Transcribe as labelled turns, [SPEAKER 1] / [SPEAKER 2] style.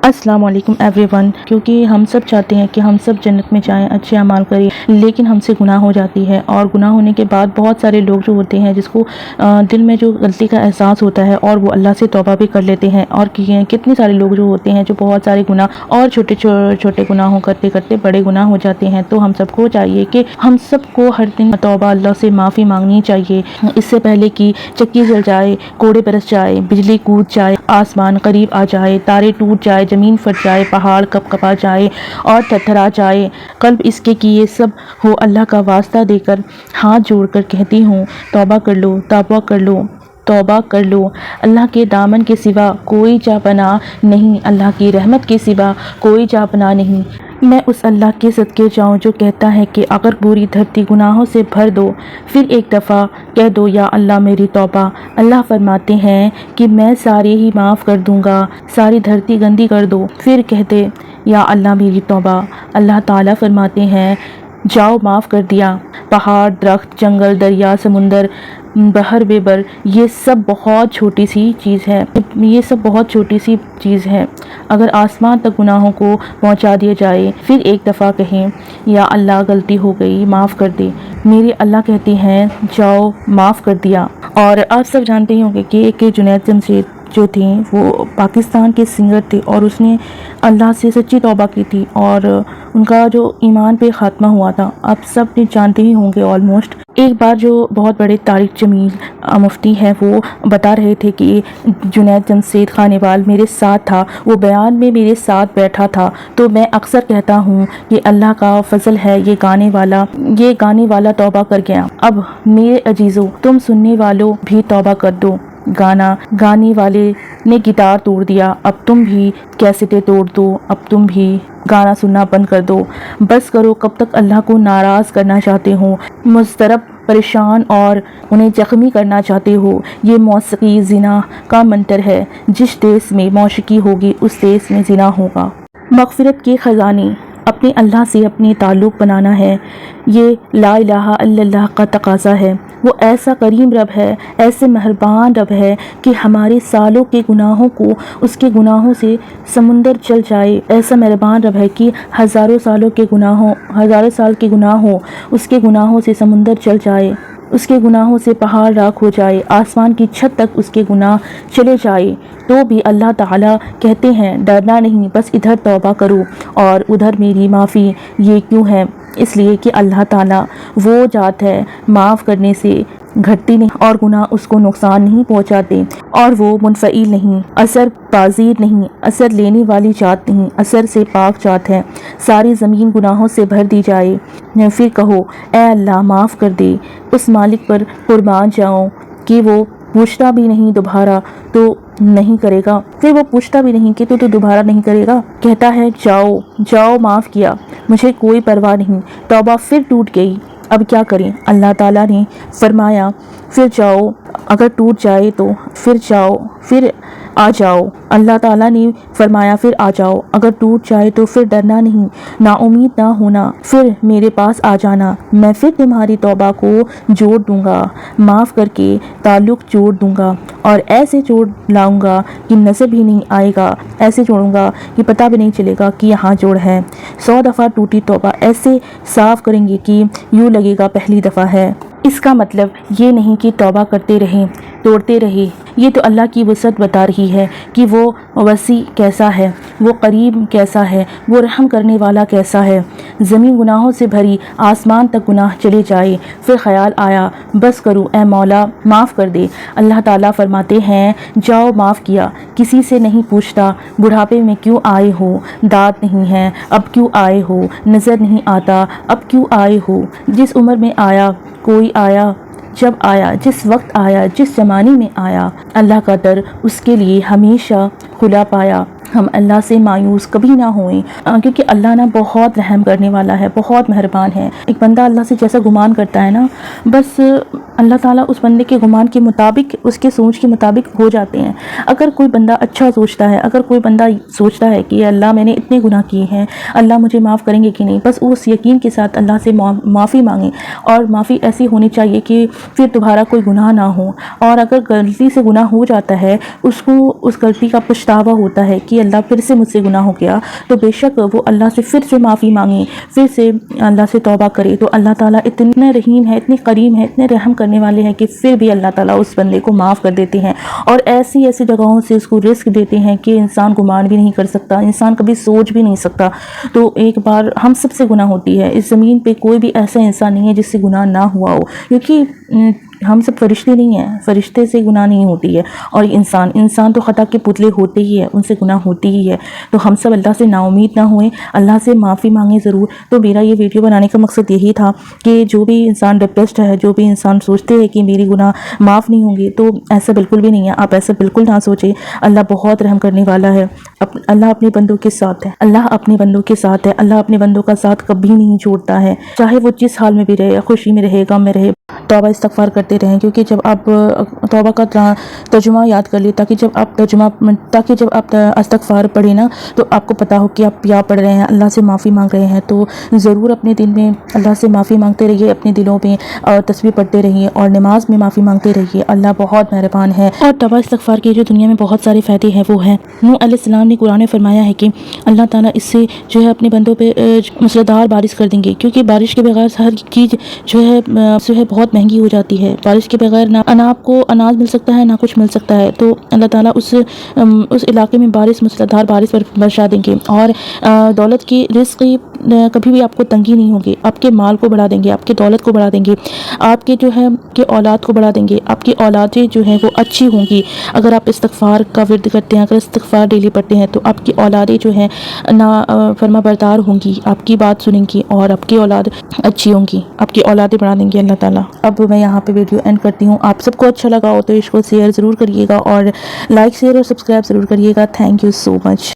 [SPEAKER 1] السلام علیکم every one, کیونکہ ہم سب چاہتے ہیں کہ ہم سب جنت میں جائیں، اچھے اعمال کریں، لیکن ہم سے گناہ ہو جاتی ہے، اور گناہ ہونے کے بعد بہت سارے لوگ جو ہوتے ہیں جس کو دل میں جو غلطی کا احساس ہوتا ہے اور وہ اللہ سے توبہ بھی کر لیتے ہیں، اور کتنے سارے لوگ جو ہوتے ہیں جو بہت سارے گناہ اور چھوٹے چھوٹے گناہوں کرتے کرتے بڑے گناہ ہو جاتے ہیں۔ تو ہم سب کو چاہیے کہ ہم سب کو ہر دن توبہ اللہ سے معافی مانگنی چاہیے، اس سے پہلے کہ چکی جل جائے، کوڑے برس جائے، بجلی کود جائے، آسمان قریب آ جائے، تارے ٹوٹ جائے، زمین پھٹ جائے، پہاڑ کپ کپا جائے اور تھرتھرا جائے، قلب اس کے کہ یہ سب ہو۔ اللہ کا واسطہ دے کر ہاتھ جوڑ کر کہتی ہوں، توبہ کر لو، توبہ کر لو، توبہ کر لو۔ اللہ کے دامن کے سوا کوئی جا پناہ نہیں، اللہ کی رحمت کے سوا کوئی جا پناہ نہیں۔ میں اس اللہ کے صدقے جاؤں جو کہتا ہے کہ اگر پوری دھرتی گناہوں سے بھر دو، پھر ایک دفعہ کہہ دو یا اللہ میری توبہ، اللہ فرماتے ہیں کہ میں سارے ہی معاف کر دوں گا۔ ساری دھرتی گندی کر دو، پھر کہہ دے یا اللہ میری توبہ، اللہ تعالیٰ فرماتے ہیں جاؤ معاف کر دیا۔ پہاڑ، درخت، جنگل، دریا، سمندر، بحر بے بر، یہ سب بہت چھوٹی سی چیز ہے، یہ سب بہت چھوٹی سی چیز ہے۔ اگر آسمان تک گناہوں کو پہنچا دیا جائے، پھر ایک دفعہ کہیں یا اللہ غلطی ہو گئی معاف کر دے، میرے اللہ کہتے ہیں جاؤ معاف کر دیا۔ اور آپ سب جانتے ہی ہوں گے کہ جنید جمشید جو تھیں وہ پاکستان کے سنگر تھے، اور اس نے اللہ سے سچی توبہ کی تھی، اور ان کا جو ایمان پہ خاتمہ ہوا تھا آپ سب نے جانتے ہی ہوں گے آلموسٹ۔ ایک بار جو بہت بڑے طارق جمیل مفتی ہیں وہ بتا رہے تھے کہ جنید جمشید خانیوال میرے ساتھ تھا، وہ بیان میں میرے ساتھ بیٹھا تھا، تو میں اکثر کہتا ہوں کہ اللہ کا فضل ہے، یہ گانے والا توبہ کر گیا۔ اب میرے عزیزو، تم سننے والوں بھی توبہ کر دو۔ گانا گانے والے نے گٹار توڑ دیا، اب تم بھی کیسٹیں توڑ دو، اب تم بھی گانا سننا بند کر دو۔ بس کرو، کب تک اللہ کو ناراض کرنا چاہتے ہو، مضطرب، پریشان اور انہیں زخمی کرنا چاہتے ہو۔ یہ موسیقی زنا کا منتر ہے، جس دیس میں موسیقی ہوگی اس دیس میں زنا ہوگا۔ مغفرت کے خزانے اپنے اللہ سے اپنے تعلق بنانا ہے، یہ لا الہ الا اللہ کا تقاضا ہے۔ وہ ایسا کریم رب ہے، ایسے مہربان رب ہے کہ ہمارے سالوں کے گناہوں کو اس کے گناہوں سے سمندر چل جائے۔ ایسا مہربان رب ہے کہ ہزاروں سال کے گناہ ہوں اس کے گناہوں سے سمندر چل جائے، اس کے گناہوں سے پہاڑ راکھ ہو جائے، آسمان کی چھت تک اس کے گناہ چلے جائے، تو بھی اللہ تعالیٰ کہتے ہیں ڈرنا نہیں، بس ادھر توبہ کرو اور ادھر میری معافی۔ یہ کیوں ہے؟ اس لیے کہ اللہ تعالیٰ وہ ذات ہے معاف کرنے سے گھٹتی نہیں، اور گناہ اس کو نقصان نہیں پہنچاتے، اور وہ منفعل نہیں، اثر پذیر نہیں، اثر لینے والی ذات نہیں، اثر سے پاک ذات ہے۔ ساری زمین گناہوں سے بھر دی جائے، پھر کہو اے اللہ معاف کر دے، اس مالک پر قربان جاؤں کہ وہ پوچھتا بھی نہیں دوبارہ تو نہیں کرے گا، پھر وہ پوچھتا بھی نہیں کہ تو دوبارہ نہیں کرے گا، کہتا ہے جاؤ جاؤ معاف کیا، مجھے کوئی پرواہ نہیں۔ توبہ پھر ٹوٹ گئی، اب کیا کریں؟ اللہ تعالیٰ نے فرمایا پھر جاؤ، اگر ٹوٹ جائے تو پھر جاؤ، پھر آ جاؤ۔ اللہ تعالیٰ نے فرمایا پھر آ جاؤ، اگر ٹوٹ جائے تو پھر ڈرنا نہیں، نا امید نہ ہونا، پھر میرے پاس آ جانا، میں پھر تمہاری توبہ کو جوڑ دوں گا، معاف کر کے تعلق جوڑ دوں گا، اور ایسے جوڑ لاؤں گا کہ نظر بھی نہیں آئے گا، ایسے جوڑوں گا کہ پتہ بھی نہیں چلے گا کہ یہاں جوڑ ہے۔ 100 دفعہ ٹوٹی توبہ ایسے صاف کریں گے کہ یوں لگے گا پہلی دفعہ ہے۔ اس کا مطلب یہ نہیں کہ توبہ کرتے رہیں، توڑتے رہے، یہ تو اللہ کی وسعت بتا رہی ہے کہ وہ وسیع کیسا ہے، وہ قریب کیسا ہے، وہ رحم کرنے والا کیسا ہے۔ زمین گناہوں سے بھری، آسمان تک گناہ چلے جائے، پھر خیال آیا بس کرو اے مولا معاف کر دے۔ اللہ تعالیٰ فرماتے ہیں جاؤ معاف کیا، کسی سے نہیں پوچھتا بڑھاپے میں کیوں آئے ہو، دانت نہیں ہے اب کیوں آئے ہو، نظر نہیں آتا اب کیوں آئے ہو۔ جس عمر میں آیا کوئی آیا، جب آیا، جس وقت آیا، جس زمانے میں آیا، اللہ کا در اس کے لیے ہمیشہ کھلا پایا۔ ہم اللہ سے مایوس کبھی نہ ہوئیں، کیونکہ اللہ نا بہت رحم کرنے والا ہے، بہت مہربان ہے۔ ایک بندہ اللہ سے جیسا گمان کرتا ہے نا، بس اللہ تعالیٰ اس بندے کے گمان کے مطابق، اس کے سوچ کے مطابق ہو جاتے ہیں۔ اگر کوئی بندہ اچھا سوچتا ہے، اگر کوئی بندہ سوچتا ہے کہ اللہ میں نے اتنے گناہ کیے ہیں، اللہ مجھے معاف کریں گے کہ نہیں، بس اس یقین کے ساتھ اللہ سے معافی مانگیں، اور معافی ایسی ہونی چاہیے کہ پھر دوبارہ کوئی گناہ نہ ہو، اور اگر غلطی سے گناہ ہو جاتا ہے اس کو اس غلطی کا پچھتاوا ہوتا ہے کہ اللہ پھر سے مجھ سے گناہ ہو گیا تو بے شک وہ اللہ سے پھر سے معافی مانگے، پھر سے اللہ سے توبہ کرے، تو اللہ تعالیٰ اتنے رحیم ہے، اتنے کریم ہے، اتنے رحم کرنے والے ہیں کہ پھر بھی اللہ تعالیٰ اس بندے کو معاف کر دیتے ہیں، اور ایسی ایسی جگہوں سے اس کو رزق دیتے ہیں کہ انسان گمان بھی نہیں کر سکتا، انسان کبھی سوچ بھی نہیں سکتا۔ تو ایک بار ہم سب سے گناہ ہوتی ہے، اس زمین پہ کوئی بھی ایسا انسان نہیں ہے جس سے گناہ نہ ہوا ہو، کیونکہ ہم سب فرشتے نہیں ہیں، فرشتے سے گناہ نہیں ہوتی ہے، اور انسان تو خطا کے پتلے ہوتے ہی ہے، ان سے گناہ ہوتی ہی ہے۔ تو ہم سب اللہ سے نا امید نہ ہوئیں، اللہ سے معافی مانگیں ضرور۔ تو میرا یہ ویڈیو بنانے کا مقصد یہی تھا کہ جو بھی انسان ڈپریسڈ ہے، جو بھی انسان سوچتے ہیں کہ میری گناہ معاف نہیں ہوں گے، تو ایسا بالکل بھی نہیں ہے، آپ ایسا بالکل نہ سوچیں۔ اللہ بہت رحم کرنے والا ہے، اللہ اپنے بندوں کے ساتھ ہے، اللہ اپنے بندوں کے ساتھ ہے، اللہ اپنے بندوں کا ساتھ کبھی نہیں چھوڑتا ہے، چاہے وہ جس حال میں بھی رہے، خوشی میں رہے، غم میں رہے۔ توبہ استغفار کرتے رہیں، کیونکہ جب آپ توبہ کا ترجمہ یاد کر لیں، تاکہ جب آپ استغفار پڑھیں نا تو آپ کو پتہ ہو کہ آپ کیا پڑھ رہے ہیں، اللہ سے معافی مانگ رہے ہیں۔ تو ضرور اپنے دل میں اللہ سے معافی مانگتے رہیے، اپنے دلوں میں اور تسبیح پڑھتے رہیے، اور نماز میں معافی مانگتے رہیے، اللہ بہت مہربان ہے۔ اور توبہ استغفار کے جو دنیا میں بہت سارے فائدے ہیں وہ ہیں، نوح علیہ السلام نے قرآن میں فرمایا ہے کہ اللہ تعالیٰ اس سے جو ہے اپنے بندوں پہ موسلادھار بارش کر دیں گے، کیونکہ بارش کے بغیر ہر چیز جو ہے بہت مہنگی ہو جاتی ہے، بارش کے بغیر نہ آپ کو اناج مل سکتا ہے، نہ کچھ مل سکتا ہے۔ تو اللہ تعالیٰ اس علاقے میں موسلادھار بارش برسا دیں گے، اور دولت کی رزق کبھی بھی آپ کو تنگی نہیں ہوگی، آپ کے مال کو بڑھا دیں گے، آپ کے دولت کو بڑھا دیں گے، آپ کے جو ہے کہ اولاد کو بڑھا دیں گے، آپ کی اولادیں جو ہیں وہ اچھی ہوں گی۔ اگر آپ استغفار کا ورد کرتے ہیں، اگر استغفار ڈیلی پڑھتے ہیں، تو آپ کی اولادیں جو ہیں فرما بردار ہوں گی، آپ کی بات سنیں گی، اور آپ کی اولاد اچھی ہوں گی، آپ کی اولادیں بڑھا دیں گے اللہ تعالیٰ۔ اب میں یہاں پہ ویڈیو اینڈ کرتی ہوں، آپ سب کو اچھا لگا ہو تو اس کو شیئر ضرور کریے گا، اور لائک شیئر اور سبسکرائب ضرور کریے گا۔ Thank you so much.